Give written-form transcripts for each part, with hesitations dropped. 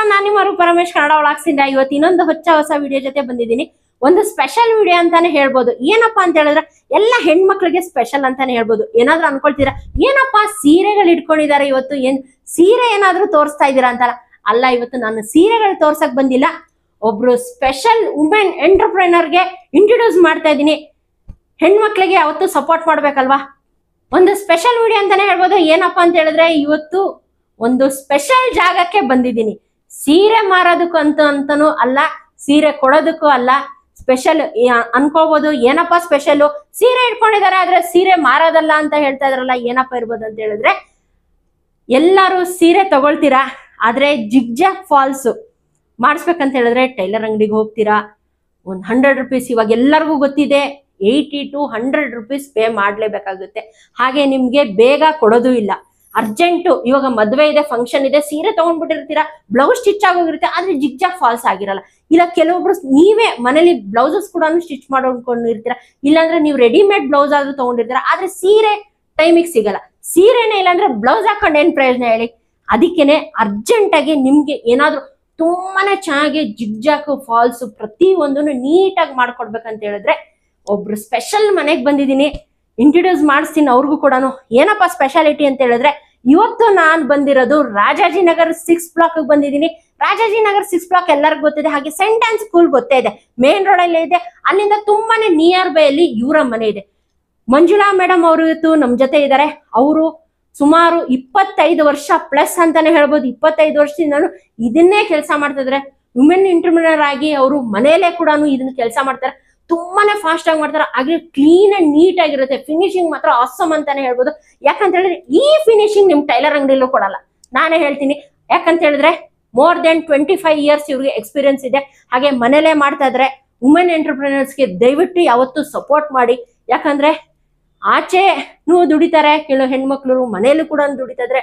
ನಮಸ್ಕಾರ, ನಾನು ನಿಮ್ಮ ಪರಮೇಶ್ ಕನ್ನಡ ವ್ಲಾಗ್ಸಿಂದ ಇವತ್ತು ಇನ್ನೊಂದು ಹೊಸ ವಿಡಿಯೋ ಜೊತೆ ಬಂದಿದ್ದೀನಿ. ಒಂದು ಸ್ಪೆಷಲ್ ವಿಡಿಯೋ ಅಂತಾನೆ ಹೇಳ್ಬೋದು. ಏನಪ್ಪಾ ಅಂತ ಹೇಳಿದ್ರೆ ಎಲ್ಲ ಹೆಣ್ಮಕ್ಳಿಗೆ ಸ್ಪೆಷಲ್ ಅಂತಾನೆ ಹೇಳ್ಬೋದು. ಏನಾದ್ರೂ ಅನ್ಕೊಳ್ತೀರಾ ಏನಪ್ಪಾ ಸೀರೆಗಳು ಇಟ್ಕೊಂಡಿದ್ದಾರೆ ಇವತ್ತು, ಸೀರೆ ಏನಾದ್ರೂ ತೋರಿಸ್ತಾ ಇದ್ದೀರಾ ಅಂತಲ್ಲ. ಅಲ್ಲ, ಇವತ್ತು ನಾನು ಸೀರೆಗಳು ತೋರ್ಸಕ್ ಬಂದಿಲ್ಲ, ಒಬ್ರು ಸ್ಪೆಷಲ್ ವುಮೆನ್ ಎಂಟರ್ಪ್ರೈನರ್ಗೆ ಇಂಟ್ರೊಡ್ಯೂಸ್ ಮಾಡ್ತಾ ಇದ್ದೀನಿ. ಹೆಣ್ಮಕ್ಳಿಗೆ ಯಾವತ್ತು ಸಪೋರ್ಟ್ ಮಾಡ್ಬೇಕಲ್ವಾ. ಒಂದು ಸ್ಪೆಷಲ್ ವಿಡಿಯೋ ಅಂತಾನೆ ಹೇಳ್ಬೋದು. ಏನಪ್ಪಾ ಅಂತ ಹೇಳಿದ್ರೆ ಇವತ್ತು ಒಂದು ಸ್ಪೆಷಲ್ ಜಾಗಕ್ಕೆ ಬಂದಿದ್ದೀನಿ. ಸೀರೆ ಮಾರೋದಕ್ಕೂ ಅಂತಾನು ಅಲ್ಲ, ಸೀರೆ ಕೊಡೋದಕ್ಕೂ ಅಲ್ಲ. ಸ್ಪೆಷಲ್ ಅನ್ಕೋಬಹುದು, ಏನಪ್ಪಾ ಸ್ಪೆಷಲ್, ಸೀರೆ ಇಟ್ಕೊಂಡಿದ್ದಾರೆ ಆದ್ರೆ ಸೀರೆ ಮಾರೋದಲ್ಲ ಅಂತ ಹೇಳ್ತಾ ಇದ್ರಲ್ಲ, ಏನಪ್ಪಾ ಇರ್ಬೋದು ಅಂತ ಹೇಳಿದ್ರೆ, ಎಲ್ಲಾರು ಸೀರೆ ತಗೊಳ್ತೀರಾ ಆದ್ರೆ ಜಿಗ್ಜಾಗ್ ಫಾಲ್ಸ್ ಮಾಡಿಸ್ಬೇಕಂತ ಹೇಳಿದ್ರೆ ಟೈಲರ್ ಅಂಗಡಿಗೆ ಹೋಗ್ತೀರಾ. ಒಂದು 100 ರೂಪೀಸ್, ಇವಾಗ ಎಲ್ಲರಿಗೂ ಗೊತ್ತಿದೆ 80 to 100 ರೂಪೀಸ್ ಪೇ ಮಾಡ್ಲೇಬೇಕಾಗುತ್ತೆ. ಹಾಗೆ ನಿಮ್ಗೆ ಬೇಗ ಕೊಡೋದು ಇಲ್ಲ, ಅರ್ಜೆಂಟು. ಇವಾಗ ಮದ್ವೆ ಇದೆ, ಫಂಕ್ಷನ್ ಇದೆ, ಸೀರೆ ತಗೊಂಡ್ಬಿಟ್ಟಿರ್ತೀರಾ, ಬ್ಲೌಸ್ ಸ್ಟಿಚ್ ಆಗೋಗಿರುತ್ತೆ ಆದ್ರೆ ಜಿಗ್ಜಾಗ್ ಫಾಲ್ಸ್ ಆಗಿರಲ್ಲ. ಇಲ್ಲ ಕೆಲವೊಬ್ರು ನೀವೇ ಮನೇಲಿ ಬ್ಲೌಸಸ್ ಕೂಡ ಸ್ಟಿಚ್ ಮಾಡ್ಕೊಂಡಿರ್ತೀರಾ, ಇಲ್ಲಾಂದ್ರೆ ನೀವು ರೆಡಿಮೇಡ್ ಬ್ಲೌಸ್ ಆದ್ರೂ ತಗೊಂಡಿರ್ತೀರಾ, ಆದ್ರೆ ಸೀರೆ ಟೈಮಿಗೆ ಸಿಗಲ್ಲ. ಸೀರೆನೇ ಇಲ್ಲಾಂದ್ರೆ ಬ್ಲೌಸ್ ಹಾಕೊಂಡು ಏನ್ ಪ್ರಯೋಜನ ಹೇಳಿ. ಅದಕ್ಕೇನೆ ಅರ್ಜೆಂಟ್ ಆಗಿ ನಿಮ್ಗೆ ಏನಾದ್ರು ತುಂಬಾನೇ ಚೆನ್ನಾಗಿ ಜಿಗ್ಜಾಗ್ ಫಾಲ್ಸ್ ಪ್ರತಿ ಒಂದನ್ನು ನೀಟಾಗಿ ಮಾಡ್ಕೊಡ್ಬೇಕಂತ ಹೇಳಿದ್ರೆ ಒಬ್ರು ಸ್ಪೆಷಲ್ ಮನೆಗೆ ಬಂದಿದ್ದೀನಿ, ಇಂಟ್ರೊಡ್ಯೂಸ್ ಮಾಡಿಸ್ತೀನಿ ಅವ್ರಿಗೂ ಕೂಡ. ಏನಪ್ಪಾ ಸ್ಪೆಷಾಲಿಟಿ ಅಂತ ಹೇಳಿದ್ರೆ, ಇವತ್ತು ನಾನು ಬಂದಿರೋದು ರಾಜಾಜಿನಗರ್ 6 ಬ್ಲಾಕ್ ಬಂದಿದ್ದೀನಿ. ರಾಜಾಜಿನಗರ್ 6 ಬ್ಲಾಕ್ ಎಲ್ಲರಿಗೂ ಗೊತ್ತಿದೆ, ಹಾಗೆ ಸೆಂಟ್ ಆನ್ಸ್ ಸ್ಕೂಲ್ ಗೊತ್ತೇ ಇದೆ, ಮೇನ್ ರೋಡ್ ಅಲ್ಲಿ ಇದೆ. ಅಲ್ಲಿಂದ ತುಂಬಾನೇ ನಿಯರ್ ಬೈ ಅಲ್ಲಿ ಇವರ ಮನೆ ಇದೆ. ಮಂಜುಳಾ ಮೇಡಮ್ ಅವರು ಇವತ್ತು ನಮ್ ಜೊತೆ ಇದ್ದಾರೆ. ಅವರು ಸುಮಾರು 25 ವರ್ಷ ಪ್ಲಸ್ ಅಂತಾನೆ ಹೇಳ್ಬೋದು. 25 ವರ್ಷದಿಂದ ಇದನ್ನೇ ಕೆಲಸ ಮಾಡ್ತಾ ಇದಾರೆ. ವುಮೆನ್ ಎಂಟರ್ಪ್ರಿನರ್ ಆಗಿ ಅವರು ಮನೆಯಲ್ಲೇ ಕೂಡ ಇದನ್ನ ಕೆಲಸ ಮಾಡ್ತಾರೆ. ತುಂಬಾನೇ ಫಾಸ್ಟ್ ಆಗಿ ಮಾಡ್ತಾರೆ, ಹಾಗೆ ಕ್ಲೀನ್ ಅಂಡ್ ನೀಟ್ ಆಗಿರುತ್ತೆ. ಫಿನಿಶಿಂಗ್ ಮಾತ್ರ ಆಸಮ್ ಅಂತಾನೆ ಹೇಳ್ಬೋದು. ಯಾಕಂತ ಹೇಳಿದ್ರೆ ಈ ಫಿನಿಶಿಂಗ್ ನಿಮ್ ಟೈಲರ್ ಅಂಗಡಿಲೂ ಕೊಡಲ್ಲ, ನಾನೇ ಹೇಳ್ತೀನಿ. ಯಾಕಂತ ಹೇಳಿದ್ರೆ ಮೋರ್ ದೆನ್ 25 ಇಯರ್ಸ್ ಇವ್ರಿಗೆ ಎಕ್ಸ್ಪೀರಿಯನ್ಸ್ ಇದೆ. ಹಾಗೆ ಮನೇಲೆ ಮಾಡ್ತಾ ಇದ್ರೆ ವುಮೆನ್ ಎಂಟರ್ಪ್ರಿನರ್ಸ್ಗೆ ದಯವಿಟ್ಟು ಯಾವತ್ತು ಸಪೋರ್ಟ್ ಮಾಡಿ. ಯಾಕಂದ್ರೆ ಆಚೆನೂ ದುಡಿತಾರೆ, ಕೆಲವು ಹೆಣ್ಮಕ್ಳು ಮನೆಯಲ್ಲೂ ಕೂಡ ದುಡಿತಾ ಇದ್ರೆ.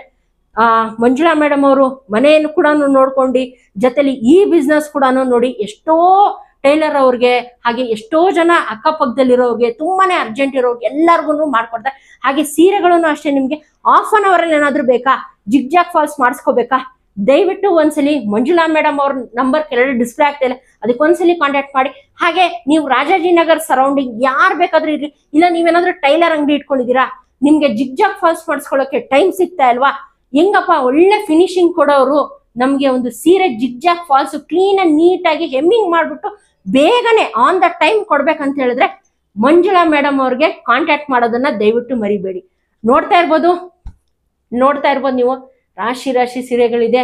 ಮಂಜುಳಾ ಮೇಡಮ್ ಅವರು ಮನೆಯನ್ನು ಕೂಡ ನೋಡ್ಕೊಂಡು ಜೊತೆಲಿ ಈ ಬಿಸ್ನೆಸ್ ಕೂಡ ನೋಡಿ, ಎಷ್ಟೋ ಟೈಲರ್ ಅವ್ರಿಗೆ ಹಾಗೆ ಎಷ್ಟೋ ಜನ ಅಕ್ಕಪಕ್ಕದಲ್ಲಿರೋರ್ಗೆ ತುಂಬಾನೇ ಅರ್ಜೆಂಟ್ ಇರೋರ್ಗೆ ಎಲ್ಲರಿಗೂ ಮಾಡ್ಕೊಡ್ತಾರೆ. ಹಾಗೆ ಸೀರೆಗಳನ್ನು ಅಷ್ಟೇ, ನಿಮ್ಗೆ ಹಾಫ್ ಅನ್ ಅವರ್ ಅಲ್ಲಿ ಏನಾದ್ರು ಬೇಕಾ, ಜಿಗ್ಜಾಗ್ ಫಾಲ್ಸ್ ಮಾಡಿಸ್ಕೋಬೇಕಾ, ದಯವಿಟ್ಟು ಒಂದ್ಸಲಿ ಮಂಜುಳಾ ಮೇಡಮ್ ಅವ್ರ ನಂಬರ್ ಕೆಳಗಡೆ ಡಿಸ್ಪ್ಲೇ ಆಗ್ತಾ ಇಲ್ಲ, ಅದಕ್ಕೊಂದ್ಸಲಿ ಕಾಂಟ್ಯಾಕ್ಟ್ ಮಾಡಿ. ಹಾಗೆ ನೀವು ರಾಜಾಜಿನಗರ್ ಸರೌಂಡಿಂಗ್ ಯಾರು ಬೇಕಾದ್ರೂ ಇರ್ಲಿ, ಇಲ್ಲ ನೀವೇನಾದ್ರೂ ಟೈಲರ್ ಅಂಗಡಿ ಇಟ್ಕೊಂಡಿದ್ದೀರಾ, ನಿಮ್ಗೆ ಜಿಗ್ಜಾಗ್ ಫಾಲ್ಸ್ ಮಾಡಿಸ್ಕೊಳ್ಳೋಕೆ ಟೈಮ್ ಸಿಗ್ತಾ ಇಲ್ವಾ, ಹೆಂಗಪ್ಪ ಒಳ್ಳೆ ಫಿನಿಶಿಂಗ್ ಕೊಡೋರು ನಮ್ಗೆ ಒಂದು ಸೀರೆ zigzag falls clean and neat ಆಗಿ ಹೆಮ್ಮಿಂಗ್ ಮಾಡ್ಬಿಟ್ಟು ಬೇಗನೆ ಆನ್ ದ ಟೈಮ್ ಕೊಡ್ಬೇಕಂತ ಹೇಳಿದ್ರೆ ಮಂಜುಳಾ ಮೇಡಮ್ ಅವ್ರಿಗೆ ಕಾಂಟ್ಯಾಕ್ಟ್ ಮಾಡೋದನ್ನ ದಯವಿಟ್ಟು ಮರಿಬೇಡಿ. ನೋಡ್ತಾ ಇರ್ಬೋದು ನೀವು, ರಾಶಿ ರಾಶಿ ಸೀರೆಗಳಿದೆ.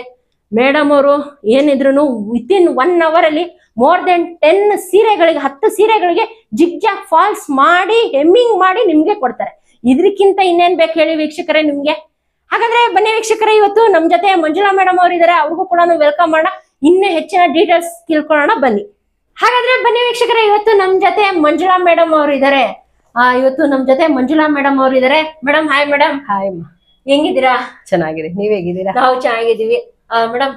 ಮೇಡಮ್ ಅವರು ಏನಿದ್ರು ವಿತಿನ್ 1 ಅವರ್ ಅಲ್ಲಿ ಮೋರ್ ದೆನ್ 10 ಸೀರೆಗಳಿಗೆ 10 ಸೀರೆಗಳಿಗೆ ಜಿಗ್ಜಾಗ್ ಫಾಲ್ಸ್ ಮಾಡಿ ಹೆಮ್ಮಿಂಗ್ ಮಾಡಿ ನಿಮ್ಗೆ ಕೊಡ್ತಾರೆ. ಇದಕ್ಕಿಂತ ಇನ್ನೇನ್ ಬೇಕು ಹೇಳಿ ವೀಕ್ಷಕರೇ ನಿಮ್ಗೆ. ಹಾಗಾದ್ರೆ ಬನ್ನಿ ವೀಕ್ಷಕರೇ, ಇವತ್ತು ನಮ್ ಜೊತೆ ಮಂಜುಳಾ ಮೇಡಮ್ ಅವರು ಇದಾರೆ, ಅವ್ರಿಗೂ ಕೂಡ ವೆಲ್ಕಮ್ ಮಾಡೋಣ, ಇನ್ನೂ ಹೆಚ್ಚಿನ ಡೀಟೇಲ್ಸ್ ತಿಳ್ಕೊಳ್ಳೋಣ ಬನ್ನಿ. ಹಾಗಾದ್ರೆ ಬನ್ನಿ ವೀಕ್ಷಕರೇ, ಇವತ್ತು ನಮ್ ಜೊತೆ ಮಂಜುಳಾ ಮೇಡಮ್ ಅವರು ಇದಾರೆ. Madam hi madam. ಹಾಯ್ ಅಮ್ಮ, ಹೆಂಗಿದ್ದೀರಾ? ಚೆನ್ನಾಗಿದೆ, ನೀವ್ ಹೇಗಿದ್ದೀರಾ? ನಾವು ಚೆನ್ನಾಗಿದ್ದೀವಿ. ಮೇಡಮ್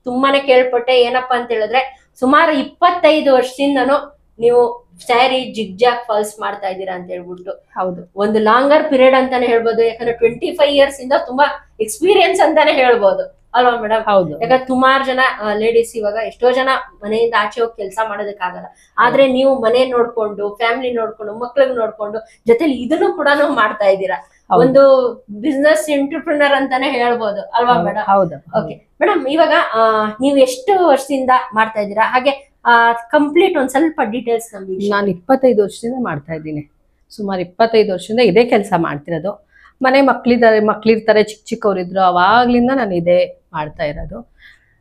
ತುಂಬಾನೇ ಕೇಳ್ಪಟ್ಟೆ, ಏನಪ್ಪಾ ಅಂತ ಹೇಳಿದ್ರೆ ಸುಮಾರು 25 ವರ್ಷದಿಂದನು ನೀವು ಸ್ಯಾರಿ ಜಿಗ್ಜಾಗ್ ಫಾಲ್ಸ್ ಮಾಡ್ತಾ ಇದ್ದೀರಾ ಅಂತ ಹೇಳ್ಬಿಟ್ಟು. ಹೌದು, ಒಂದು ಲಾಂಗರ್ ಪೀರಿಯಡ್ ಅಂತಾನೆ ಹೇಳ್ಬೋದು. ಯಾಕಂದ್ರೆ 25 ಇಯರ್ಸ್ ಇಂದ ತುಂಬಾ ಎಕ್ಸ್ಪೀರಿಯನ್ಸ್ ಅಂತಾನೆ ಹೇಳ್ಬೋದು ಅಲ್ವಾ ಮೇಡಮ್? ಹೌದು. ಯಾಕಂದ್ರೆ ಸುಮಾರು ಜನ ಲೇಡೀಸ್ ಇವಾಗ ಎಷ್ಟೋ ಜನ ಮನೆಯಿಂದ ಆಚೆ ಹೋಗಿ ಕೆಲಸ ಮಾಡೋದಕ್ಕಾಗಲ್ಲ, ಆದ್ರೆ ನೀವು ಮನೆ ನೋಡ್ಕೊಂಡು, ಫ್ಯಾಮಿಲಿ ನೋಡ್ಕೊಂಡು, ಮಕ್ಳಿಗೆ ನೋಡ್ಕೊಂಡು ಜೊತೆಲಿ ಇದನ್ನು ಕೂಡ ಮಾಡ್ತಾ ಇದ್ದೀರಾ. ಒಂದು ಬಿಸ್ನೆಸ್ ಎಂಟರ್ಪ್ರಿನರ್ ಅಂತಾನೆ ಹೇಳ್ಬೋದು ಅಲ್ವಾ ಮೇಡಮ್? ಹೌದು. ಓಕೆ ಮೇಡಮ್, ಇವಾಗ ನೀವು ಎಷ್ಟು ವರ್ಷದಿಂದ ಮಾಡ್ತಾ ಇದ್ದೀರಾ, ಹಾಗೆ ಕಂಪ್ಲೀಟ್ ಒಂದ್ ಸ್ವಲ್ಪ ಡೀಟೇಲ್ಸ್ ನಮ್ಗೆ. ನಾನು 25 ವರ್ಷದಿಂದ ಮಾಡ್ತಾ ಇದ್ದೀನಿ. ಸುಮಾರು 25 ವರ್ಷದಿಂದ ಇದೇ ಕೆಲಸ ಮಾಡ್ತಿರೋದು. ಮನೆ ಮಕ್ಳಿರ್ತಾರೆ, ಚಿಕ್ಕವರಿದ್ರು, ಅವಾಗ್ಲಿಂದ ನಾನು ಇದೇ ಮಾಡ್ತಾ ಇರೋದು.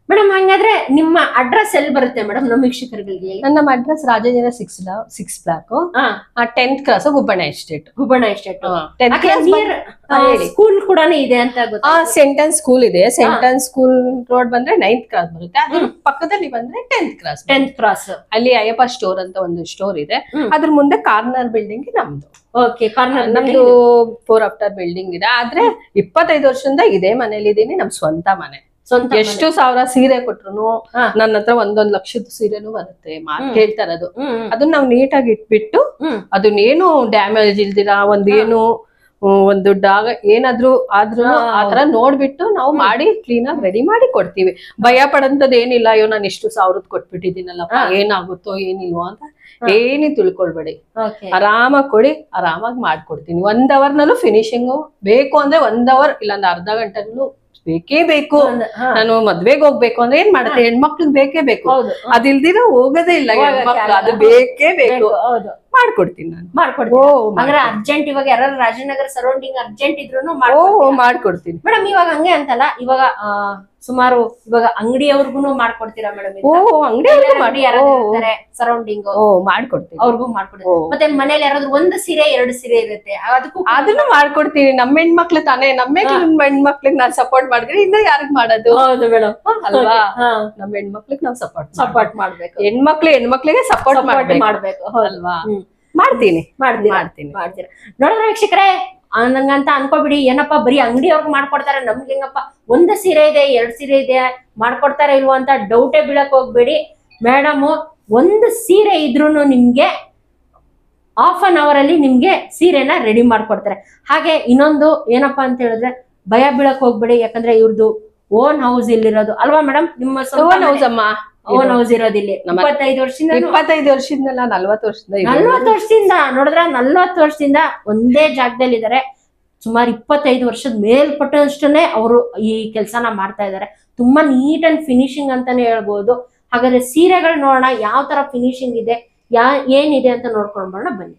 ಮೇಡಮ್ ಹಂಗಾದ್ರೆ ನಿಮ್ಮ ಅಡ್ರೆಸ್ ಎಲ್ಲಿ ಬರುತ್ತೆ ಮೇಡಮ್ ನಮ್ಮ ವೀಕ್ಷಕರುಗಳಿಗೆ? ನಮ್ಮ address Rajajinagar 6 block, 10th cross, Hubbanna estate. School ಕೂಡ ಇದೆ ಅಂತ ಗೊತ್ತಾ? ಸೆಂಟ್ ಆನ್ಸ್ ಸ್ಕೂಲ್ ಇದೆ. ಸೆಂಟ್ ಆನ್ಸ್ ಸ್ಕೂಲ್ ರೋಡ್ ಬಂದ್ರೆ 9th ಕ್ರಾಸ್ ಬರುತ್ತೆ. ಅದ್ರ ಪಕ್ಕದಲ್ಲಿ ಬಂದ್ರೆ 10th ಕ್ರಾಸ್. ಅಲ್ಲಿ ಅಯ್ಯಪ್ಪ ಸ್ಟೋರ್ ಅಂತ ಒಂದು ಸ್ಟೋರ್ ಇದೆ. ಅದ್ರ ಮುಂದೆ ಕಾರ್ನರ್ ಬಿಲ್ಡಿಂಗ್ ನಮ್ದು. ಓಕೆ, ಕಾರ್ನರ್ ನಮ್ದು 4 after ಬಿಲ್ಡಿಂಗ್ ಇದೆ. ಆದ್ರೆ 25 ವರ್ಷದಿಂದ ಇದೇ ಮನೇಲಿ ಇದೀನಿ. ನಮ್ ಸ್ವಂತ ಮನೆ. ಎಷ್ಟು ಸಾವಿರ ಸೀರೆ ಕೊಟ್ರು ನನ್ನ ಹತ್ರ 1 ಲಕ್ಷದ ಸೀರೆನೂ ಬರುತ್ತೆ. ಹೇಳ್ತಾ ಇರೋದು ಅದನ್ನ ನಾವು ನೀಟಾಗಿ ಇಟ್ಬಿಟ್ಟು ಅದನ್ನೇನು ಡ್ಯಾಮೇಜ್ ಇಲ್ದಿರ, ಒಂದೇನು ಒಂದು ಡಾಗ್ ಏನಾದ್ರು ಆದ್ರೂ ಆತರ ನೋಡ್ಬಿಟ್ಟು ನಾವು ಮಾಡಿ ಕ್ಲೀನ್ ಆಗಿ ರೆಡಿ ಮಾಡಿ ಕೊಡ್ತೀವಿ. ಭಯ ಪಡಂತದ್ ಏನಿಲ್ಲ, ಅಯ್ಯೋ ನಾನು ಇಷ್ಟು ಸಾವಿರದ ಕೊಟ್ಬಿಟ್ಟಿದ್ದೀನಲ್ಲಪ್ಪ ಏನಾಗುತ್ತೋ ಏನಿಲ್ವೋ ಅಂತ ಏನಿ ತಿಳ್ಕೊಳ್ಬೇಡಿ. ಆರಾಮಾಗಿ ಕೊಡಿ, ಆರಾಮಾಗಿ ಮಾಡ್ಕೊಡ್ತೀನಿ. 1 hour ನಲ್ಲೂ ಫಿನಿಶಿಂಗು ಬೇಕು ಅಂದ್ರೆ 1 hour ಇಲ್ಲಾಂದ್ರೆ ಅರ್ಧ ಗಂಟೆನಲ್ಲೂ ಬೇಕೇ ಬೇಕು. ನಾನು ಮದ್ವೆಗೆ ಹೋಗ್ಬೇಕು ಅಂದ್ರೆ ಏನ್ ಮಾಡುತ್ತೆ, ಹೆಣ್ಮಕ್ಳಿಗೆ ಬೇಕೇ ಬೇಕು, ಅದಿಲ್ದಿರ ಹೋಗೋದೇ ಇಲ್ಲ ಹೆಣ್ಮಕ್ಳು, ಅದು ಬೇಕೇ ಬೇಕು. ಮಾಡ್ಕೊಡ್ತೀನಿ ನಾನು, ಅಂದ್ರೆ ಅರ್ಜೆಂಟ್ ಇವಾಗ ಯಾರು ರಾಜನಗರ ಸರೌಂಡಿಂಗ್ ಅರ್ಜೆಂಟ್ ಇದ್ರು ಮಾಡ್ಕೊಡ್ತೀನಿ ಮೇಡಮ್. ಇವಾಗ ಹಂಗೆ ಅಂತಲ್ಲ, ಇವಾಗ ಸುಮಾರು ಇವಾಗ ಅಂಗಡಿಯವ್ರಿಗೂ ಮಾಡ್ಕೊಡ್ತೀರಾ ಮೇಡಮ್? ಅಂಗಡಿ ಯಾರಾದ್ರೆ ಸರೌಂಡಿಂಗ್ ಮಾಡ್ಕೊಡ್ತೀನಿ, ಅವ್ರಿಗೂ ಮಾಡ್ಕೊಡ್ತೀವಿ. ಮತ್ತೆ ಮನೇಲಿ ಯಾರಾದ್ರೂ 1 ಸೀರೆ 2 ಸೀರೆ ಇರುತ್ತೆ, ಅದನ್ನು ಮಾಡ್ಕೊಡ್ತೀನಿ. ನಮ್ಮ ಹೆಣ್ಮಕ್ಳು ತಾನೇ, ನಮ್ಮ ಹೆಣ್ಮಕ್ಳಿಗೆ ನಾನ್ ಸಪೋರ್ಟ್ ಮಾಡಿದ್ರೆ ಇನ್ನ ಯಾರಿಗ್ ಮಾಡೋದು? ಹೌದು ಮೇಡಮ್ ಅಲ್ವಾ? ನಮ್ಮ ಹೆಣ್ಮಕ್ಳಿಗೆ ನಾವ್ ಸಪೋರ್ಟ್ ಮಾಡ್ಬೇಕು, ಹೆಣ್ಮಕ್ಳಿಗೆ ಸಪೋರ್ಟ್ ಮಾಡ್ಬೇಕು ಅಲ್ವಾ? ಮಾಡ್ತೀನಿ. ನೋಡಿದ್ರೆ ವೀಕ್ಷಕರೇ, ನಂಗಂತ ಅನ್ಕೋಬಿಡಿ ಏನಪ್ಪಾ ಬರೀ ಅಂಗಡಿಯವ್ರಿಗೆ ಮಾಡ್ಕೊಡ್ತಾರೆ, ನಮ್ಗೆ ಹೆಂಗಪ್ಪ 1 ಸೀರೆ ಇದೆ 2 ಸೀರೆ ಇದೆ ಮಾಡ್ಕೊಡ್ತಾರೆ ಇಲ್ವೋ ಅಂತ ಡೌಟೇ ಬೀಳಕ್ ಹೋಗ್ಬೇಡಿ. ಮೇಡಮ್ 1 ಸೀರೆ ಇದ್ರೂನು ನಿಮ್ಗೆ ½ an hour ಅಲ್ಲಿ ನಿಮ್ಗೆ ಸೀರೆನ ರೆಡಿ ಮಾಡ್ಕೊಡ್ತಾರೆ. ಹಾಗೆ ಇನ್ನೊಂದು ಏನಪ್ಪಾ ಅಂತ ಹೇಳಿದ್ರೆ, ಭಯ ಬೀಳಕ್ ಹೋಗ್ಬೇಡಿ, ಯಾಕಂದ್ರೆ ಇವ್ರದ್ದು ಓನ್ ಹೌಸ್ ಇಲ್ಲಿರೋದು ಅಲ್ವಾ ಮೇಡಮ್? ನಿಮ್ಮ ಓನ್ ಹೌಸ್ ಅಮ್ಮ, ಓನ್ ಹೌಸ್ ಇರೋದಿಲ್ಲಿ 25 ವರ್ಷದಿಂದ 40 ವರ್ಷದಿಂದ ನೋಡಿದ್ರೆ 40 ವರ್ಷದಿಂದ ಒಂದೇ ಜಾಗದಲ್ಲಿ ಇದಾರೆ. ಸುಮಾರು 25 ವರ್ಷದ ಮೇಲ್ಪಟ್ಟಷ್ಟೇ ಅವರು ಈ ಕೆಲಸನ ಮಾಡ್ತಾ ಇದಾರೆ. ತುಂಬಾ ನೀಟ್ ಅಂಡ್ ಫಿನಿಶಿಂಗ್ ಅಂತಾನೆ ಹೇಳ್ಬೋದು. ಹಾಗಾದ್ರೆ ಸೀರೆಗಳು ನೋಡೋಣ, ಯಾವ ತರ ಫಿನಿಶಿಂಗ್ ಇದೆ, ಏನಿದೆ ಅಂತ ನೋಡ್ಕೊಂಡ್ ಬರೋಣ ಬನ್ನಿ.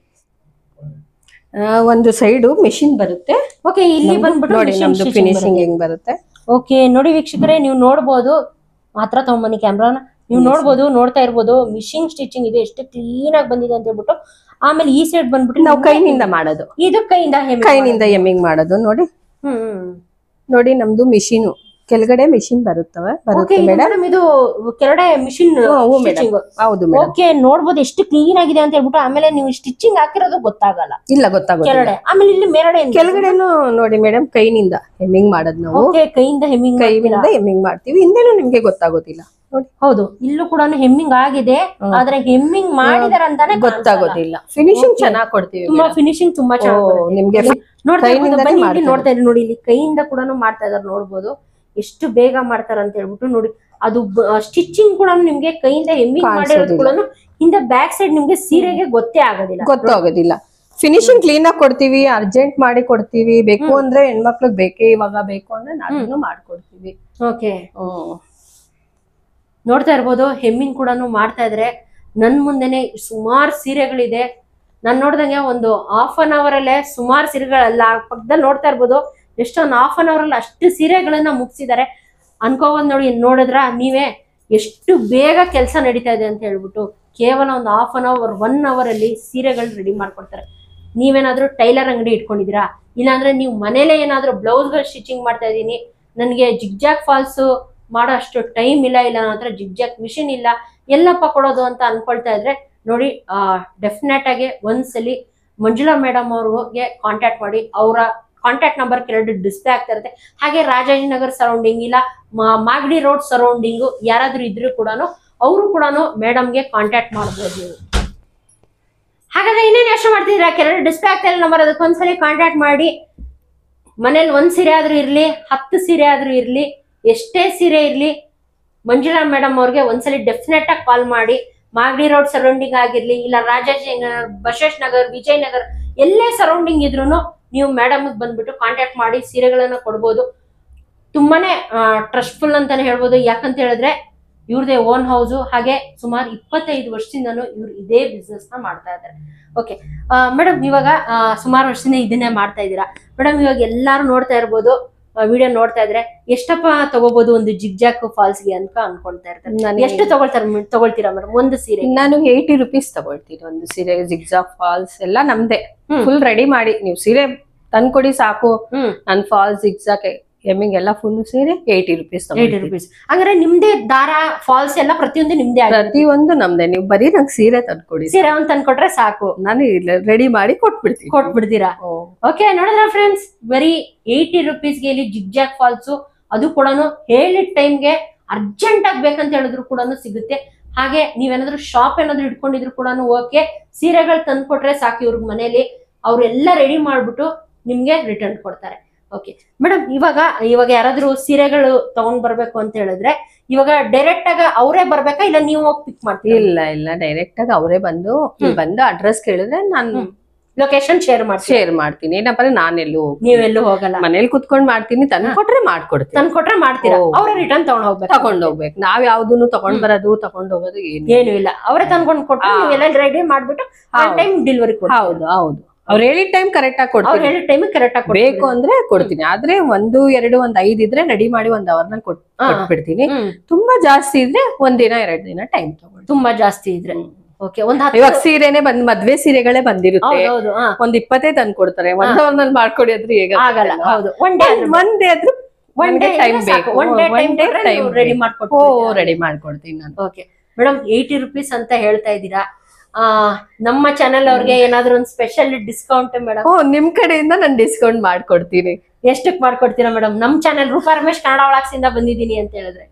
ಒಂದು ಸೈಡು ಮಿಷಿನ್ ಬರುತ್ತೆ. ಓಕೆ, ಇಲ್ಲಿ ಬಂದ್ಬಿಟ್ಟು ನೋಡಿ ನಮ್ದು ಫಿನಿಶಿಂಗ್ ಹೆಂಗ್ ಬರುತ್ತೆ. ಓಕೆ ನೋಡಿ ವೀಕ್ಷಕರೇ, ನೀವು ನೋಡ್ಬೋದು, ಮಾತ್ರ ತಗೊಂಬನ್ನಿ ಕ್ಯಾಮ್ರಾನ, ನೀವು ನೋಡ್ಬೋದು, ನೋಡ್ತಾ ಇರ್ಬೋದು ಮಿಷಿನ್ ಸ್ಟಿಚಿಂಗ್ ಇದೆ, ಎಷ್ಟು ಕ್ಲೀನ್ ಆಗಿ ಬಂದಿದೆ ಅಂತ ಹೇಳ್ಬಿಟ್ಟು. ಆಮೇಲೆ ಈ ಸೈಡ್ ಬಂದ್ಬಿಟ್ಟು ನಾವು ಕೈನಿಂದ ಮಾಡೋದು, ಇದು ಕೈಯಿಂದ ಎಮ್ಮಿಂಗ್ ಮಾಡೋದು. ನೋಡಿ ನೋಡಿ ನಮ್ದು ಮಿಷಿನ್ ಕೆಳಗಡೆ ಮಿಷಿನ್ ಬರುತ್ತೆ ಮೇಡಮ್. ಇದು ಕೆಳಗಡೆ ಮಿಷಿನ್. ಹೌದು ಓಕೆ, ನೋಡ್ಬೋದು ಎಷ್ಟು ಕ್ಲೀನ್ ಆಗಿದೆ ಅಂತ ಹೇಳ್ಬಿಟ್ಟು. ಆಮೇಲೆ ನೀವು ಸ್ಟಿಚಿಂಗ್ ಹಾಕಿರೋದು ಗೊತ್ತಾಗಲ್ಲ, ಇಲ್ಲ ಗೊತ್ತಾಗುತ್ತೆ ಕೆಳಗಡೆ. ಆಮೇಲೆ ಇಲ್ಲಿ ಮೇಲ್ಗಡೆ ಕೆಳಗಡೆನು ನೋಡಿ ಮೇಡಮ್, ಕೈನಿಂದ ಹೆಮ್ಮಿಂಗ್ ಮಾಡೋದು ನಾವು. ಕೈಯಿಂದ ಹೆಮ್ಮಿಂಗ್ ಮಾಡ್ತೀವಿ, ಹಿಂದೆನೂ ನಿಮ್ಗೆ ಗೊತ್ತಾಗೋದಿಲ್ಲ. ಹೌದು, ಇಲ್ಲೂ ಕೂಡ ಹೆಮ್ಮಿಂಗ್ ಆಗಿದೆ, ಆದ್ರೆ ಹೆಮ್ಮಿಂಗ್ ಮಾಡಿದಾರ ಅಂತಾನೆ ಗೊತ್ತಾಗೋದಿಲ್ಲ. ಫಿನಿಶಿಂಗ್ ಚೆನ್ನಾಗಿ ಕೊಡ್ತೀವಿ, ತುಂಬಾ ಫಿನಿಶಿಂಗ್ ತುಂಬಾ ಚೆನ್ನಾಗಿ ನಿಮ್ಗೆ ನೋಡ್ತಾ ಇದ್ದಾರೆ. ನೋಡಿ ಇಲ್ಲಿ ಕೈಯಿಂದ ಕೂಡ ಮಾಡ್ತಾ ಇದಾರೆ, ನೋಡ್ಬೋದು ಎಷ್ಟು ಬೇಗ ಮಾಡ್ತಾರ ಅಂತ ಹೇಳ್ಬಿಟ್ಟು. ನೋಡಿ ಅದು ಸ್ಟಿಚಿಂಗ್ ಕೂಡ ನಿಮ್ಗೆ ಕೈಯಿಂದ ಹೆಮ್ಮಿಂಗ್ ಮಾಡಿರೋದು ಕೂಡ ಹಿಂದೆ ಬ್ಯಾಕ್ ಸೈಡ್ ನಿಮ್ಗೆ ಸೀರೆಗೆ ಗೊತ್ತಾಗೋದಿಲ್ಲ. ಫಿನಿಶಿಂಗ್ ಕ್ಲೀನ್ ಆಗಿ ಕೊಡ್ತೀವಿ, ಅರ್ಜೆಂಟ್ ಮಾಡಿ ಕೊಡ್ತೀವಿ. ಬೇಕು ಅಂದ್ರೆ ಹೆಣ್ಮಕ್ಳಿಗೆ ಬೇಕೇ ಇವಾಗ ಬೇಕು ಅಂದ್ರೆ ನಾನು ಮಾಡ್ಕೊಡ್ತೀವಿ. ಓಕೆ, ನೋಡ್ತಾ ಇರ್ಬೋದು, ಹೆಮ್ಮಿಂಗ್ ಕೂಡ ಮಾಡ್ತಾ ಇದ್ರೆ. ನನ್ ಮುಂದೆನೆ ಸುಮಾರು ಸೀರೆಗಳಿದೆ. ನಾನ್ ನೋಡ್ದಂಗೆ ಒಂದು ½ an hour ಅಲ್ಲೇ ಸುಮಾರು ಸೀರೆಗಳಲ್ಲ, ಪಕ್ಕದಲ್ಲಿ ನೋಡ್ತಾ ಇರ್ಬೋದು ಎಷ್ಟೊಂದು ½ an hour ಅಲ್ಲಿ ಅಷ್ಟು ಸೀರೆಗಳನ್ನ ಮುಗಿಸಿದ್ದಾರೆ. ಅನ್ಕೋಬೋದು ನೋಡಿ, ನೋಡಿದ್ರ ನೀವೇ ಎಷ್ಟು ಬೇಗ ಕೆಲಸ ನಡೀತಾ ಇದೆ ಅಂತ ಹೇಳ್ಬಿಟ್ಟು. ಕೇವಲ ಒಂದು ½ an hour 1 hour ಅಲ್ಲಿ ಸೀರೆಗಳು ರೆಡಿ ಮಾಡ್ಕೊಡ್ತಾರೆ. ನೀವೇನಾದ್ರೂ ಟೈಲರ್ ಅಂಗಡಿ ಇಟ್ಕೊಂಡಿದ್ದೀರಾ, ಇಲ್ಲಾಂದ್ರೆ ನೀವು ಮನೇಲೆ ಏನಾದ್ರೂ ಬ್ಲೌಸ್ಗಳು ಸ್ಟಿಚಿಂಗ್ ಮಾಡ್ತಾ ಇದೀನಿ, ನನಗೆ ಜಿಗ್ಜಾಗ್ ಫಾಲ್ಸ್ ಮಾಡೋ ಅಷ್ಟು ಟೈಮ್ ಇಲ್ಲ, ನನ್ನ ಹತ್ರ ಜಿಗ್ಜಾಗ್ ಮಿಷಿನ್ ಇಲ್ಲ, ಎಲ್ಲಪ್ಪ ಕೊಡೋದು ಅಂತ ಅನ್ಕೊಳ್ತಾ ಇದ್ರೆ ನೋಡಿ, ಡೆಫಿನೆಟ್ ಆಗಿ ಒಂದ್ಸಲಿ ಮಂಜುಳಾ ಮೇಡಮ್ ಅವ್ರಿಗೆ ಕಾಂಟ್ಯಾಕ್ಟ್ ಮಾಡಿ. ಅವರ ಕಾಂಟ್ಯಾಕ್ಟ್ ನಂಬರ್ ಕೆಳಗಡೆ ಡಿಸ್ಪ್ಲೇ ಆಗ್ತಾ ಇರುತ್ತೆ. ಹಾಗೆ ರಾಜಾಜಿನಗರ್ ಸರೌಂಡಿಂಗ್ ಇಲ್ಲ ಮಾಗಡಿ ರೋಡ್ ಸರೌಂಡಿಂಗು ಯಾರಾದ್ರೂ ಇದ್ರು ಕೂಡ ಅವರು ಕೂಡ ಮೇಡಮ್ಗೆ ಕಾಂಟ್ಯಾಕ್ಟ್ ಮಾಡ್ಬೋದು ನೀವು. ಹಾಗಾದ್ರೆ ಇನ್ನೇನು ಯೋಚನೆ ಮಾಡ್ತಿದ್ದೀರಾ? ಕೆಳಗಡೆ ಡಿಸ್ಪ್ಲೇ ಆಗ್ತಾ ಇಲ್ಲ ನಂಬರ್, ಅದಕ್ಕೊಂದ್ಸಲಿ ಕಾಂಟ್ಯಾಕ್ಟ್ ಮಾಡಿ. ಮನೇಲಿ 1 ಸೀರೆ ಆದ್ರೂ ಇರ್ಲಿ, 10 ಸೀರೆ ಆದ್ರೂ ಇರ್ಲಿ, ಎಷ್ಟೇ ಸೀರೆ ಇರ್ಲಿ, ಮಂಜುಳಾ ಮೇಡಮ್ ಅವ್ರಿಗೆ ಒಂದ್ಸಲಿ ಡೆಫಿನೆಟ್ ಆಗಿ ಕಾಲ್ ಮಾಡಿ. ಮಾಗಡಿ ರೋಡ್ ಸರೌಂಡಿಂಗ್ ಆಗಿರ್ಲಿ, ಇಲ್ಲ ರಾಜಾಜಿನಗರ್, ಬಸವೇಶ್ ನಗರ್, ವಿಜಯನಗರ್, ಎಲ್ಲೇ ಸರೌಂಡಿಂಗ್ ಇದ್ರು ನೀವು ಮೇಡಮ್ ಬಂದ್ಬಿಟ್ಟು ಕಾಂಟ್ಯಾಕ್ಟ್ ಮಾಡಿ ಸೀರೆಗಳನ್ನ ಕೊಡ್ಬೋದು. ತುಂಬಾನೇ ಟ್ರಸ್ಟ್ಫುಲ್ ಅಂತಾನೆ ಹೇಳ್ಬೋದು. ಯಾಕಂತ ಹೇಳಿದ್ರೆ ಇವ್ರದೇ ಓನ್ ಹೌಸು. ಹಾಗೆ ಸುಮಾರು 25 ವರ್ಷದಿಂದನೂ ಇವ್ರು ಇದೇ ಬಿಸ್ನೆಸ್ ನ ಮಾಡ್ತಾ ಇದ್ದಾರೆ. ಓಕೆ ಮೇಡಮ್, ಇವಾಗ ಸುಮಾರು ವರ್ಷದಿಂದ ಇದನ್ನೇ ಮಾಡ್ತಾ ಇದ್ದೀರಾ ಮೇಡಮ್. ಇವಾಗ ಎಲ್ಲಾರು ನೋಡ್ತಾ ಇರ್ಬೋದು, ವಿಡಿಯೋ ನೋಡ್ತಾ ಇದ್ರೆ ಎಷ್ಟಪ್ಪ ತಗೋಬಹುದು ಒಂದು ಜಿಗ್ಜಾಕ್ ಫಾಲ್ಸ್ ಗೆ ಅಂತ ಅನ್ಕೊಳ್ತಾ ಇರ್ತಾರೆ. ಎಷ್ಟು ತಗೊಳ್ತೀರಾ ಮೇಡಮ್ ಒಂದು ಸೀರೆ? ನಾನು 80 rupees ತಗೊಳ್ತೀನಿ ಒಂದು ಸೀರೆ. ಜಿಗ್ಜಾಕ್ ಫಾಲ್ಸ್ ಎಲ್ಲ ನಮ್ದೆ, ಫುಲ್ ರೆಡಿ ಮಾಡಿ ನೀವು ಸೀರೆ ತಂದ್ಕೊಡಿ ಸಾಕು. ನನ್ ಫಾಲ್ಸ್ ಜಿಗ್ಜಾಕ್ ಎಮ್ಮಿಂಗ್ ಎಲ್ಲ ಫುಲ್ ಸೇರಿ 80 rupees. 80 rupees. ಅಂದ್ರೆ ನಿಮ್ದೇ ದಾರ ಫಾಲ್ಸ್ ಎಲ್ಲ ಪ್ರತಿಯೊಂದು ನಿಮ್ದೇ? ಪ್ರತಿಯೊಂದು ನಮ್ದೆ. ನೀವು ಬರೀ ನಂಗೆ ಸೀರೆ ತಂದ್ಕೊಡಿ, ಸೀರೆ ಒಂದ್ ತಂದ್ಕೊಟ್ರೆ ಸಾಕು, ನಾನು ರೆಡಿ ಮಾಡಿ ಕೊಟ್ಬಿಡ್ತೀರಾ? ಓಕೆ, ನೋಡಿದ್ರ ಫ್ರೆಂಡ್ಸ್, ಬರೀ 80 rupees ಗೆ ಇಲ್ಲಿ ಜಿಗ್ಜಾಕ್ ಫಾಲ್ಸ್, ಅದು ಕೂಡ ಹೇಳಿದ ಟೈಮ್ಗೆ ಅರ್ಜೆಂಟ್ ಆಗಿ ಬೇಕಂತ ಹೇಳಿದ್ರು ಕೂಡ ಸಿಗುತ್ತೆ. ಹಾಗೆ ನೀವೇನಾದ್ರು ಶಾಪ್ ಏನಾದ್ರು ಇಟ್ಕೊಂಡಿದ್ರು ಕೂಡ ಓಕೆ, ಸೀರೆಗಳು ತಂದ್ಕೊಟ್ರೆ ಸಾಕು ಇವ್ರಿಗೆ ಮನೇಲಿ. ಅವ್ರೆಲ್ಲ ರೆಡಿ ಮಾಡ್ಬಿಟ್ಟು ನಿಮ್ಗೆ ರಿಟರ್ನ್ ಕೊಡ್ತಾರೆ. ಓಕೆ ಮೇಡಮ್, ಇವಾಗ ಯಾರಾದ್ರೂ ಸೀರೆಗಳು ತಗೊಂಡ್ ಬರ್ಬೇಕು ಅಂತ ಹೇಳಿದ್ರೆ ಇವಾಗ ಡೈರೆಕ್ಟ್ ಆಗ ಅವರೇ ಬರ್ಬೇಕಾ ಇಲ್ಲ ನೀವು ಹೋಗಿ ಪಿಕ್ ಮಾಡ್ತೀರಾ? ಇಲ್ಲ ಡೈರೆಕ್ಟ್ ಆಗಿ ಅವರೇ ಬಂದು ಅಡ್ರೆಸ್ ಕೇಳಿದ್ರೆ ನಾನು ಲೊಕೇಶನ್ ಶೇರ್ ಮಾಡ್ತೀನಿ. ಏನಪ್ಪ ಅಂದ್ರೆ ನಾನೆಲ್ಲೂ ನೀವೆಲ್ಲೂ ಹೋಗಲ್ಲ, ಮನೇಲಿ ಕುತ್ಕೊಂಡ್ ಮಾಡ್ತೀನಿ. ತಂದ್ಕೊಟ್ರೆ ಮಾಡ್ತೀರಾ, ಅವ್ರ ರಿಟರ್ನ್ ತಗೊಂಡ್ ಹೋಗ್ಬೇಕು. ನಾವ್ ಯಾವ್ದನ್ನು ತಗೊಂಡ್ ಬರೋದು ತಗೊಂಡ್ ಹೋಗೋದು ಏನು ಇಲ್ಲ, ಅವರೇ ತಂದ್ಕೊಂಡ್ ಕೊಟ್ಟು ನೀವೆಲ್ಲ ರೆಡಿ ಮಾಡ್ಬಿಟ್ಟು ಟೈಮ್ ಡೆಲಿವರಿ. ಹೌದು ಅವ್ರು ಹೇಳಿದ ಟೈಮ್ ಕರೆಕ್ಟ್ ಆಗಿ ಕೊಡ್ತೀನಿ. ಹೇಳಿದ ಟೈಮ್ ಕರೆಕ್ಟ್ ಆಗಿ ಬೇಕು ಅಂದ್ರೆ ಕೊಡ್ತೀನಿ. ಆದ್ರೆ 1, 2, 5 ಇದ್ರೆ ರೆಡಿ ಮಾಡಿ 1 hour ನಲ್ಲಿ ಕೊಟ್ಬಿಡ್ತೀನಿ. ತುಂಬಾ ಜಾಸ್ತಿ ಇದ್ರೆ 1 ದಿನ 2 ದಿನ ಟೈಮ್ ತಗೊಳ್ಳಿ. ತುಂಬಾ ಜಾಸ್ತಿ ಇದ್ರೆ ಓಕೆ. ಇವಾಗ ಸೀರೆನೆ ಮದ್ವೆ ಸೀರೆಗಳೇ ಬಂದಿರುತ್ತೆ, ಒಂದ್ 20 ತಂದು ಕೊಡ್ತಾರೆ. 1 hour ನಲ್ಲಿ ಮಾಡ್ಕೊಡಿ ಆದ್ರೆ ಹೇಗ ಆಗಲ್ಲ. ಹೌದು, ಒನ್ ಡೇ ಆದ್ರೂ ಟೈಮ್ ಬೇಕು. ರೆಡಿ ಮಾಡ್ಕೊಡ್ತೀನಿ ನಾನು. ಓಕೆ ಮೇಡಮ್, 80 rupees ಅಂತ ಹೇಳ್ತಾ ಇದ್ದೀರಾ. ನಮ್ಮ ಚಾನೆಲ್ ಅವ್ರಿಗೆ ಏನಾದ್ರು ಒಂದು ಸ್ಪೆಷಲ್ ಡಿಸ್ಕೌಂಟ್ ಮೇಡಮ್? ನಿಮ್ ಕಡೆಯಿಂದ ನಾನು ಡಿಸ್ಕೌಂಟ್ ಮಾಡ್ಕೊಡ್ತೀನಿ. ಎಷ್ಟಕ್ಕೆ ಮಾಡ್ಕೊಡ್ತೀರಾ ಮೇಡಮ್? ನಮ್ ಚಾನೆಲ್ ರೂಪಾ ರಮೇಶ್ ಕನ್ನಡ ವ್ಲಾಗ್ಸ್ ಇಂದ ಬಂದಿದ್ದೀನಿ ಅಂತ ಹೇಳಿದ್ರೆ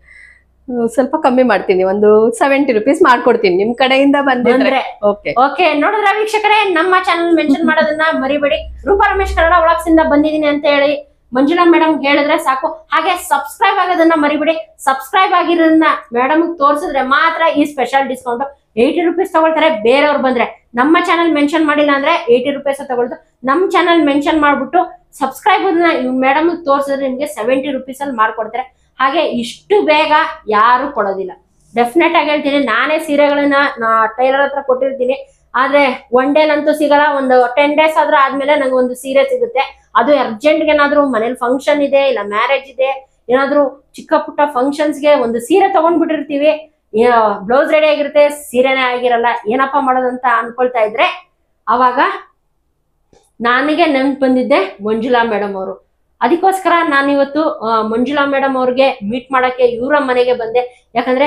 ಸ್ವಲ್ಪ ಕಮ್ಮಿ ಮಾಡ್ತೀನಿ, ಒಂದು 70 rupees ಮಾಡ್ಕೊಡ್ತೀನಿ ನಿಮ್ ಕಡೆಯಿಂದ ಬಂದಿದ್ರೆ. ಓಕೆ ನೋಡಿದ್ರ ವೀಕ್ಷಕರೇ, ನಮ್ಮ ಚಾನೆಲ್ ಮೆನ್ಷನ್ ಮಾಡೋದನ್ನ ಮರಿಬೇಡಿ. ರೂಪಾ ರಮೇಶ್ ಕನ್ನಡ ವ್ಲಾಗ್ಸ್ ಇಂದ ಬಂದಿದ್ದೀನಿ ಅಂತ ಹೇಳಿ ಮಂಜುಳಾ ಮೇಡಮ್ ಹೇಳಿದ್ರೆ ಸಾಕು. ಹಾಗೆ ಸಬ್ಸ್ಕ್ರೈಬ್ ಆಗೋದನ್ನ ಮರಿಬೇಡಿ. ಸಬ್ಸ್ಕ್ರೈಬ್ ಆಗಿರೋದನ್ನ ಮೇಡಮ್ ತೋರಿಸಿದ್ರೆ ಮಾತ್ರ ಈ ಸ್ಪೆಷಲ್ ಡಿಸ್ಕೌಂಟ್. 80 rupees ತಗೊಳ್ತಾರೆ. ಬೇರೆಯವ್ರು ಬಂದ್ರೆ ನಮ್ಮ ಚಾನಲ್ ಮೆನ್ಷನ್ ಮಾಡಿಲ್ಲ ಅಂದ್ರೆ 80 rupees ತಗೊಳ್ದು. ನಮ್ ಚಾನಲ್ ಮೆನ್ಷನ್ ಮಾಡ್ಬಿಟ್ಟು ಸಬ್ಸ್ಕ್ರೈಬ್ ಮೇಡಮ್ ತೋರಿಸಿದ್ರೆ ನಿಮ್ಗೆ 70 rupees ಅಲ್ಲಿ ಮಾಡ್ಕೊಡ್ತಾರೆ. ಹಾಗೆ ಇಷ್ಟು ಬೇಗ ಯಾರು ಕೊಡೋದಿಲ್ಲ. ಡೆಫಿನೆಟ್ ಆಗಿ ಹೇಳ್ತೀನಿ, ನಾನೇ ಸೀರೆಗಳನ್ನ ಟೈಲರ್ ಹತ್ರ ಕೊಟ್ಟಿರ್ತೀನಿ. ಆದ್ರೆ 1 day ನಂತೂ ಸಿಗಲ್ಲ. ಒಂದು 10 days ಆದ್ರೂ ಆದ್ಮೇಲೆ ನಂಗೆ ಒಂದು ಸೀರೆ ಸಿಗುತ್ತೆ. ಅದು ಅರ್ಜೆಂಟ್ಗೆ ಏನಾದ್ರು ಮನೇಲಿ ಫಂಕ್ಷನ್ ಇದೆ, ಇಲ್ಲ ಮ್ಯಾರೇಜ್ ಇದೆ, ಏನಾದ್ರು ಚಿಕ್ಕ ಪುಟ್ಟ ಫಂಕ್ಷನ್ಸ್ಗೆ ಒಂದು ಸೀರೆ ತಗೊಂಡ್ಬಿಟ್ಟಿರ್ತೀವಿ. ಬ್ಲೌಸ್ ರೆಡಿ ಆಗಿರುತ್ತೆ, ಸೀರೆನೇ ಆಗಿರಲ್ಲ. ಏನಪ್ಪಾ ಮಾಡೋದಂತ ಅನ್ಕೊಳ್ತಾ ಇದ್ರೆ ಅವಾಗ ನನಗೆ ನೆನ್ಪು ಬಂದಿದ್ದೆ ಮಂಜುಳಾ ಮೇಡಮ್ ಅವರು. ಅದಕ್ಕೋಸ್ಕರ ನಾನಿವತ್ತು ಮಂಜುಳಾ ಮೇಡಮ್ ಅವ್ರಿಗೆ ಮೀಟ್ ಮಾಡಕ್ಕೆ ಇವರ ಮನೆಗೆ ಬಂದೆ. ಯಾಕಂದ್ರೆ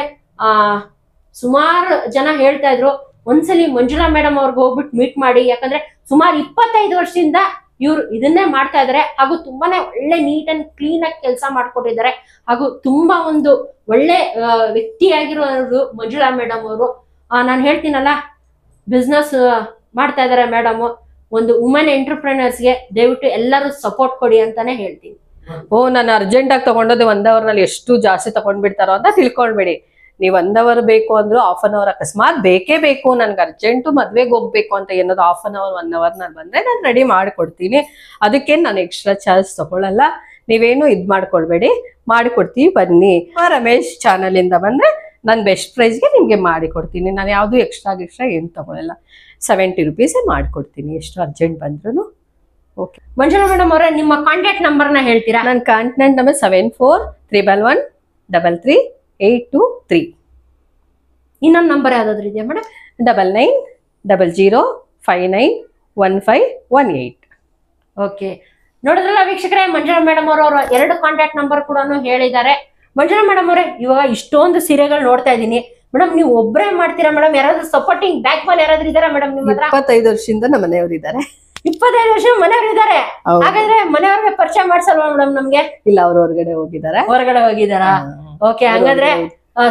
ಸುಮಾರು ಜನ ಹೇಳ್ತಾ ಇದ್ರು ಒಂದ್ಸಲಿ ಮಂಜುಳಾ ಮೇಡಮ್ ಅವ್ರಿಗೆ ಹೋಗ್ಬಿಟ್ಟು ಮೀಟ್ ಮಾಡಿ. ಯಾಕಂದ್ರೆ ಸುಮಾರು 25 ವರ್ಷದಿಂದ ಇವ್ರು ಇದನ್ನೇ ಮಾಡ್ತಾ ಇದಾರೆ. ಹಾಗೂ ತುಂಬಾನೇ ಒಳ್ಳೆ ನೀಟ್ ಅಂಡ್ ಕ್ಲೀನ್ ಆಗಿ ಕೆಲಸ ಮಾಡ್ಕೊಟ್ಟಿದ್ದಾರೆ. ಹಾಗೂ ತುಂಬಾ ಒಂದು ಒಳ್ಳೆ ವ್ಯಕ್ತಿಯಾಗಿರೋರು ಮಂಜುಳಾ ಮೇಡಮ್ ಅವರು. ನಾನು ಹೇಳ್ತೀನಲ್ಲ, ಬಿಸ್ನೆಸ್ ಮಾಡ್ತಾ ಇದಾರೆ ಮೇಡಮ್. ಒಂದು ವುಮೆನ್ ಎಂಟರ್ಪ್ರಿನರ್ಸ್ಗೆ ದಯವಿಟ್ಟು ಎಲ್ಲರೂ ಸಪೋರ್ಟ್ ಕೊಡಿ ಅಂತಾನೆ ಹೇಳ್ತೀನಿ. ನಾನು ಅರ್ಜೆಂಟ್ ಆಗಿ ತಗೊಂಡೋದು 1 hour ನಲ್ಲಿ ಎಷ್ಟು ಜಾಸ್ತಿ ತಗೊಂಡ್ಬಿಡ್ತಾರೋ ಅಂತ ತಿಳ್ಕೊಳ್ಬೇಡಿ. ನೀವು 1 hour ಬೇಕು ಅಂದ್ರು ½ an hour ಅಕಸ್ಮಾತ್ ಬೇಕೇ ಬೇಕು, ನನ್ಗೆ ಅರ್ಜೆಂಟು ಮದ್ವೆಗೆ ಹೋಗ್ಬೇಕು ಅಂತ ಏನಾದ್ರು ½ an hour 1 hour ನಲ್ಲಿ ಬಂದ್ರೆ ನಾನು ರೆಡಿ ಮಾಡಿಕೊಡ್ತೀನಿ. ಅದಕ್ಕೇನು ನಾನು ಎಕ್ಸ್ಟ್ರಾ ಚಾರ್ಜ್ ತಗೊಳ್ಳಲ್ಲ. ನೀವೇನು ಮಾಡ್ಕೊಳ್ಬೇಡಿ, ಮಾಡಿಕೊಡ್ತೀವಿ ಬನ್ನಿ. ರಮೇಶ್ ಚಾನಲ್ ಇಂದ ಬಂದ್ರೆ ನಾನು ಬೆಸ್ಟ್ ಪ್ರೈಸ್ಗೆ ನಿಮ್ಗೆ ಮಾಡಿಕೊಡ್ತೀನಿ. ನಾನು ಯಾವ್ದು ಎಕ್ಸ್ಟ್ರಾ ಏನು ತಗೊಳ್ಳಲ್ಲ. 70 rupees ಮಾಡಿಕೊಡ್ತೀನಿ ಎಷ್ಟು ಅರ್ಜೆಂಟ್ ಬಂದ್ರು. ಓಕೆ ಮಂಜುಳಾ ಮೇಡಮ್ ಅವರೇ, ನಿಮ್ಮ ಕಾಂಟ್ಯಾಕ್ಟ್ ನಂಬರ್ನ ಹೇಳ್ತೀರಾ? ನನ್ನ ಕಾಂಟ್ಯಾಕ್ಟ್ ನಂಬರ್ 7431118823. ಇನ್ನೊಂದು ನಂಬರ್ ಯಾವ್ದಾದ್ರು ಇದೆಯಾ ಮೇಡಮ್? 9900591518. ಓಕೆ, ನೋಡಿದ್ರಲ್ಲ ವೀಕ್ಷಕರೇ, ಮಂಜುಳಾ ಮೇಡಮ್ ಅವರು 2 ಕಾಂಟ್ಯಾಕ್ಟ್ ನಂಬರ್ ಕೂಡ ಹೇಳಿದ್ದಾರೆ. ಮಂಜುಳಾ ಮೇಡಮ್ ಅವರೇ, ಇವಾಗ ಇಷ್ಟೊಂದು ಸೀರೆಗಳು ನೋಡ್ತಾ ಇದ್ದೀನಿ ಮೇಡಮ್, ನೀವು ಒಬ್ಬರೇ ಮಾಡ್ತೀರಾ ಮೇಡಮ್? ಯಾರಾದ್ರೂ ಸಪೋರ್ಟಿಂಗ್ ಬ್ಯಾಕ್ ಬೋನ್ ಯಾರಾದ್ರೂ ಇದಾರಾ ಮೇಡಮ್ ನಿಮ್ಮ ಹತ್ರ? 25 ವರ್ಷದಿಂದ ನಮ್ಮ ಮನೆಯವರು ಇದ್ದಾರೆ. 25 ವರ್ಷ ಮನೆಯವರು ಇದ್ದಾರೆ. ಹಾಗಾದ್ರೆ ಮನೆಯವ್ರಿಗೆ ಪರಿಚಯ ಮಾಡ್ಸಲ್ವಾ ಮೇಡಮ್ ನಮ್ಗೆ? ಇಲ್ಲ, ಅವ್ರು ಹೊರಗಡೆ ಹೋಗಿದಾರಾ? ಓಕೆ, ಹಾಗಾದ್ರೆ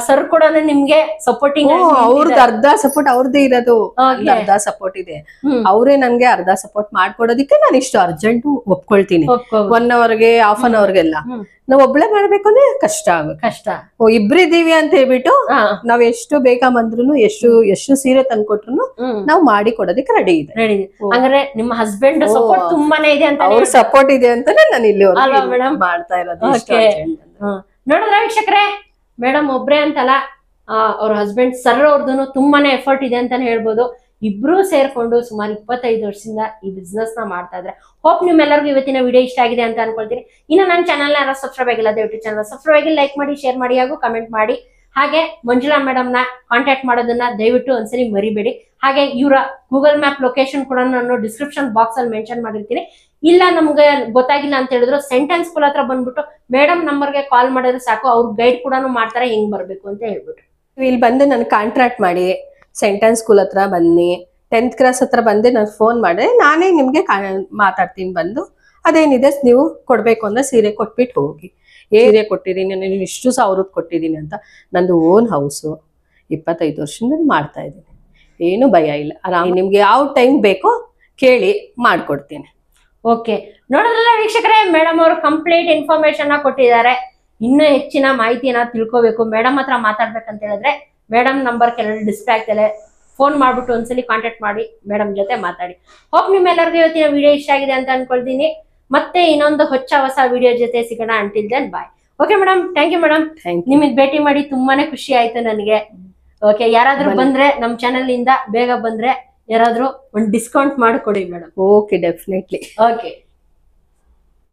ಸರ್ ಕೂಡ ನಿಮ್ಗೆ ಸಪೋರ್ಟಿಂಗ್? ಅವ್ರದ್ದು ಅರ್ಧ ಸಪೋರ್ಟ್ ಅವ್ರದ್ದೇ ಇರೋದು, ಅರ್ಧ ಸಪೋರ್ಟ್ ಇದೆ. ಅವರೇ ನನ್ಗೆ ಅರ್ಧ ಸಪೋರ್ಟ್ ಮಾಡ್ಕೊಡೋದಿಕ್ಕೆ ನಾನು ಇಷ್ಟು ಅರ್ಜೆಂಟ್ ಒಪ್ಕೊಳ್ತೀನಿ. 1 hourಗೆ ½ an hourಗೆಲ್ಲ ನಾವ್ ಒಬ್ಳೆ ಮಾಡ್ಬೇಕು ಅಂದ್ರೆ ಕಷ್ಟ ಆಗುತ್ತೆ. ಇಬ್ರಿದೀವಿ ಅಂತ ಹೇಳ್ಬಿಟ್ಟು ನಾವ್ ಎಷ್ಟು ಬೇಗ ಬಂದ್ರು ಎಷ್ಟು ಸೀರೆ ತಂದ್ಕೊಟ್ರು ನಾವ್ ಮಾಡಿ ಕೊಡೋದಕ್ಕೆ ರೆಡಿ ಇದೆ. ಅಂದ್ರೆ ನಿಮ್ಮ ಹಸ್ಬೆಂಡ್ ಸಪೋರ್ಟ್ ತುಂಬಾನೇ ಇದೆ ಅಂತ? ಅವ್ರ ಸಪೋರ್ಟ್ ಇದೆ ಅಂತಾನೆ ನಾನು ಇಲ್ಲಿ ಮಾಡ್ತಾ ಇರೋದು. ನೋಡಿದ್ರ ವೀಕ್ಷಕರೇ, ಮೇಡಮ್ ಒಬ್ರೇ ಅಂತಲ್ಲ, ಅವ್ರ ಹಸ್ಬೆಂಡ್ ಸರ್ ಅವ್ರದ್ದು ತುಂಬಾನೇ ಎಫರ್ಟ್ ಇದೆ ಅಂತಾನೆ ಹೇಳ್ಬೋದು. ಇಬ್ರು ಸೇರ್ಕೊಂಡು ಸುಮಾರು 25 ವರ್ಷದಿಂದ ಈ ಬಿಸ್ನೆಸ್ ನ ಮಾಡ್ತಾ ಇದ್ರೆ. ಹೋಪ್ ನಿಮ್ಮೆಲ್ಲರಿಗೂ ಇವತ್ತಿನ ವಿಡಿಯೋ ಇಷ್ಟ ಆಗಿದೆ ಅಂತ ಅನ್ಕೊಳ್ತೀನಿ. ಇನ್ನು ನನ್ನ ಚಾನಲ್ ಯಾರು ಸಬ್ಸ್ಕ್ರೈಬ್ ಆಗಿಲ್ಲ, ದಯವಿಟ್ಟು ಚಾನಲ್ ಸಬ್ಸ್ಕ್ರೈಬ್ ಆಗಿ ಲೈಕ್ ಮಾಡಿ, ಶೇರ್ ಮಾಡಿ, ಹಾಗೂ ಕಮೆಂಟ್ ಮಾಡಿ. ಹಾಗೆ ಮಂಜುಳಾ ಮೇಡಮ್ ನ ಕಾಂಟ್ಯಾಕ್ಟ್ ಮಾಡೋದನ್ನ ದಯವಿಟ್ಟು ಒಂದ್ಸರಿ ಮರಿಬೇಡಿ. ಹಾಗೆ ಇವರ ಗೂಗಲ್ ಮ್ಯಾಪ್ ಲೊಕೇಶನ್ ಕೂಡ ನಾನು ಡಿಸ್ಕ್ರಿಪ್ಷನ್ ಬಾಕ್ಸ್ ಅಲ್ಲಿ ಮೆನ್ಷನ್ ಮಾಡಿರ್ತೀನಿ. ಇಲ್ಲ ನಮ್ಗೆ ಗೊತ್ತಾಗಿಲ್ಲ ಅಂತ ಹೇಳಿದ್ರು ಸೆಂಟೆನ್ಸ್ ಸ್ಕೂಲ್ ಹತ್ರ ಬಂದ್ಬಿಟ್ಟು ಮೇಡಮ್ ನಂಬರ್ಗೆ ಕಾಲ್ ಮಾಡಿದ್ರೆ ಸಾಕು, ಅವ್ರ ಗೈಡ್ ಕೂಡ ಮಾಡ್ತಾರೆ ಹೆಂಗ್ ಬರ್ಬೇಕು ಅಂತ ಹೇಳ್ಬಿಟ್ಟು. ಇಲ್ಲಿ ಬಂದು ನನ್ ಕಾಂಟ್ರಾಕ್ಟ್ ಮಾಡಿ ಸೆಂಟೆನ್ಸ್ ಸ್ಕೂಲ್ ಹತ್ರ ಬನ್ನಿ, 10th ಕ್ಲಾಸ್ ಹತ್ರ ಬಂದು ನಾನು ಫೋನ್ ಮಾಡಿದ್ರೆ ನಾನೇ ನಿಮ್ಗೆ ಮಾತಾಡ್ತೀನಿ. ಬಂದು ಅದೇನಿದೆ ನೀವು ಕೊಡ್ಬೇಕು ಅಂದ್ರೆ ಸೀರೆ ಕೊಟ್ಬಿಟ್ಟು ಹೋಗಿ. ಸೀರೆ ಕೊಟ್ಟಿದ್ದೀನಿ, ನಾನು ಇಷ್ಟು ಸಾವಿರದ್ದು ಕೊಟ್ಟಿದ್ದೀನಿ ಅಂತ. ನಂದು ಓನ್ ಹೌಸು, 25 ವರ್ಷದಿಂದ ಮಾಡ್ತಾ ಇದ್ದೀನಿ. ಏನು ಭಯ ಇಲ್ಲ, ಆರಾಮ್. ನಿಮ್ಗೆ ಯಾವ ಟೈಮ್ ಬೇಕೋ ಕೇಳಿ ಮಾಡ್ಕೊಡ್ತೀನಿ. ಓಕೆ ನೋಡಿದ್ರಲ್ಲ ವೀಕ್ಷಕರೇ, ಮೇಡಮ್ ಅವರು ಕಂಪ್ಲೀಟ್ ಇನ್ಫಾರ್ಮೇಶನ್ ಕೊಟ್ಟಿದ್ದಾರೆ. ಇನ್ನೂ ಹೆಚ್ಚಿನ ಮಾಹಿತಿನ ತಿಳ್ಕೋಬೇಕು, ಮೇಡಮ್ ಹತ್ರ ಮಾತಾಡ್ಬೇಕಂತ ಹೇಳಿದ್ರೆ ಮೇಡಮ್ ನಂಬರ್ ಕೆಲವು ಡಿಸ್ಪ್ಲೇ ಆಗ್ತದೆ, ಫೋನ್ ಮಾಡ್ಬಿಟ್ಟು ಒಂದ್ಸಲಿ ಕಾಂಟ್ಯಾಕ್ಟ್ ಮಾಡಿ ಮೇಡಮ್ ಜೊತೆ ಮಾತಾಡಿ. ಹೋಪ್ ನಿಮ್ಮೆಲ್ಲರಿಗೂ ಇವತ್ತಿನ ವಿಡಿಯೋ ಇಷ್ಟ ಆಗಿದೆ ಅಂತ ಅನ್ಕೊಳ್ತೀನಿ. ಮತ್ತೆ ಇನ್ನೊಂದು ಹೊಸ ವಿಡಿಯೋ ಜೊತೆ ಸಿಗೋಣ. Until then bye. Okay madam, thank you madam. ನಿಮಗೆ ಭೇಟಿ ಮಾಡಿ ತುಂಬಾನೇ ಖುಷಿ ಆಯ್ತು ನನಗೆ. ಓಕೆ, ಯಾರಾದ್ರೂ ಬಂದ್ರೆ ನಮ್ ಚಾನೆಲ್ ಇಂದ ಬೇಗ ಬಂದ್ರೆ ಯಾರಾದ್ರೂ ಒಂದು ಡಿಸ್ಕೌಂಟ್ ಮಾಡಿಕೊಡಿ ಮೇಡಮ್. Okay, definitely. ಓಕೆ.